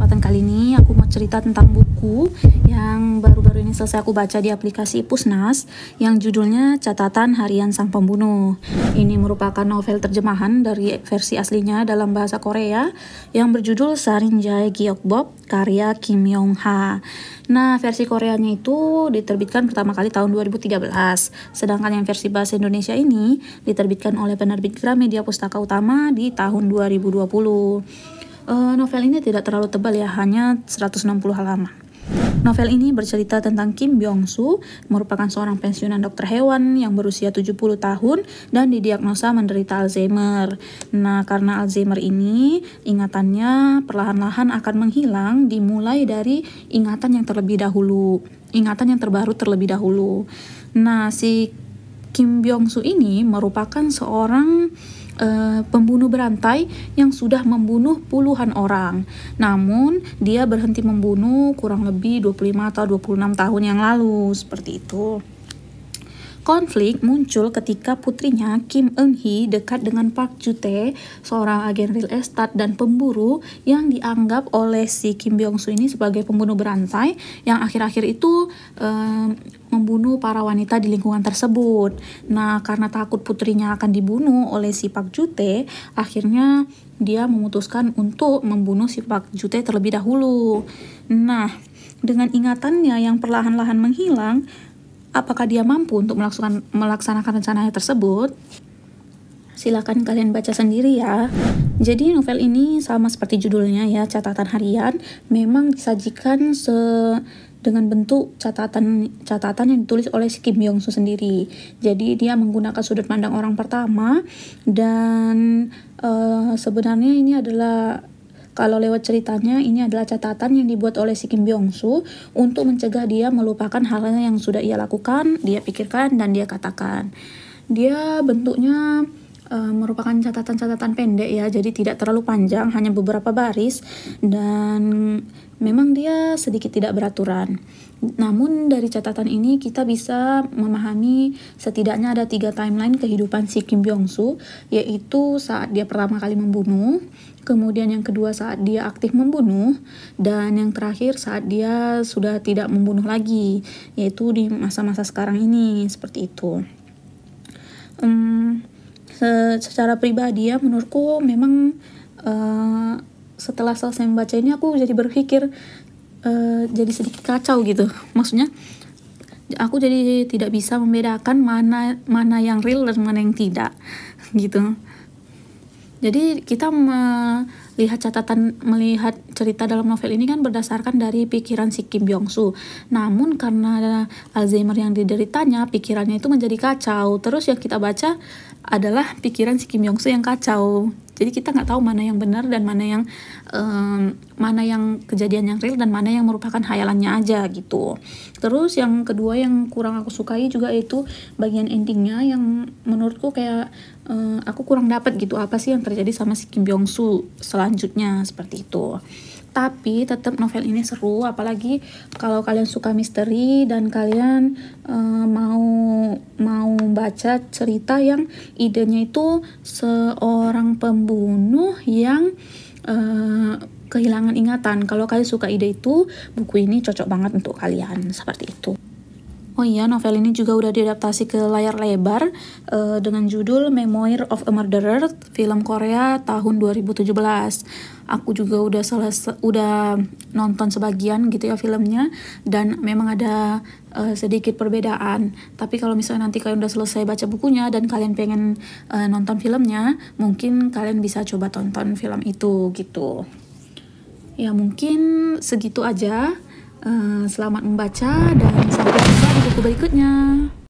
kesempatan kali ini aku mau cerita tentang buku yang baru-baru ini selesai aku baca di aplikasi Pusnas yang judulnya Catatan Harian Sang Pembunuh. Ini merupakan novel terjemahan dari versi aslinya dalam bahasa Korea yang berjudul Sarinjae Gyeokbop karya Kim Yong Ha. Nah, versi Koreanya itu diterbitkan pertama kali tahun 2013, sedangkan yang versi bahasa Indonesia ini diterbitkan oleh penerbit Gramedia Pustaka Utama di tahun 2020. Novel ini tidak terlalu tebal ya, hanya 160 halaman. Novel ini bercerita tentang Kim Byung-soo, merupakan seorang pensiunan dokter hewan yang berusia 70 tahun dan didiagnosa menderita Alzheimer. Nah, karena Alzheimer ini, ingatannya perlahan-lahan akan menghilang dimulai dari ingatan yang terbaru terlebih dahulu. Nah, si Kim Byung-soo ini merupakan seorang pembunuh berantai yang sudah membunuh puluhan orang. Namun, dia berhenti membunuh kurang lebih 25 atau 26 tahun yang lalu, seperti itu. Konflik muncul ketika putrinya Kim Eun-hee dekat dengan Park Ju-tae, seorang agen real estate dan pemburu yang dianggap oleh si Kim Byung-soo ini sebagai pembunuh berantai yang akhir-akhir itu membunuh para wanita di lingkungan tersebut. Nah, karena takut putrinya akan dibunuh oleh si Park Ju-tae, akhirnya dia memutuskan untuk membunuh si Park Ju-tae terlebih dahulu. Nah, dengan ingatannya yang perlahan-lahan menghilang, apakah dia mampu untuk melaksanakan rencananya tersebut? Silakan kalian baca sendiri ya. Jadi novel ini sama seperti judulnya ya, catatan harian, memang disajikan dengan bentuk catatan yang ditulis oleh si Kim Byung-soo sendiri. Jadi dia menggunakan sudut pandang orang pertama dan sebenarnya ini adalah, kalau lewat ceritanya, ini adalah catatan yang dibuat oleh si Kim Byung-soo untuk mencegah dia melupakan hal yang sudah ia lakukan, dia pikirkan, dan dia katakan. Dia bentuknya merupakan catatan-catatan pendek ya, jadi tidak terlalu panjang, hanya beberapa baris, dan memang dia sedikit tidak beraturan. Namun dari catatan ini kita bisa memahami setidaknya ada 3 timeline kehidupan si Kim Byung-soo, yaitu saat dia pertama kali membunuh, kemudian yang kedua saat dia aktif membunuh, dan yang terakhir saat dia sudah tidak membunuh lagi, yaitu di masa-masa sekarang ini, seperti itu. Secara pribadi ya, menurutku memang setelah selesai membaca ini aku jadi berpikir jadi sedikit kacau gitu. Maksudnya aku jadi tidak bisa membedakan mana yang real dan mana yang tidak gitu. Jadi kita melihat cerita dalam novel ini kan berdasarkan dari pikiran si Kim Byung-soo. Namun karena Alzheimer yang dideritanya, pikirannya itu menjadi kacau. Terus yang kita baca adalah pikiran si Kim Byung-soo yang kacau. Jadi kita nggak tahu mana yang benar dan mana yang kejadian yang real dan mana yang merupakan hayalannya aja gitu. Terus yang kedua yang kurang aku sukai juga itu bagian endingnya yang menurutku kayak aku kurang dapat gitu, apa sih yang terjadi sama si Kim Byung-soo selanjutnya, seperti itu. Tapi tetap novel ini seru, apalagi kalau kalian suka misteri dan kalian mau baca cerita yang idenya itu seorang pembunuh yang kehilangan ingatan. Kalau kalian suka ide itu, buku ini cocok banget untuk kalian, seperti itu. Oh iya, novel ini juga udah diadaptasi ke layar lebar dengan judul Memoir of a Murderer, film Korea tahun 2017. Aku juga udah nonton sebagian gitu ya filmnya, dan memang ada sedikit perbedaan. Tapi kalau misalnya nanti kalian udah selesai baca bukunya dan kalian pengen nonton filmnya, mungkin kalian bisa coba tonton film itu gitu. Ya mungkin segitu aja. Selamat membaca dan sampai jumpa di buku berikutnya.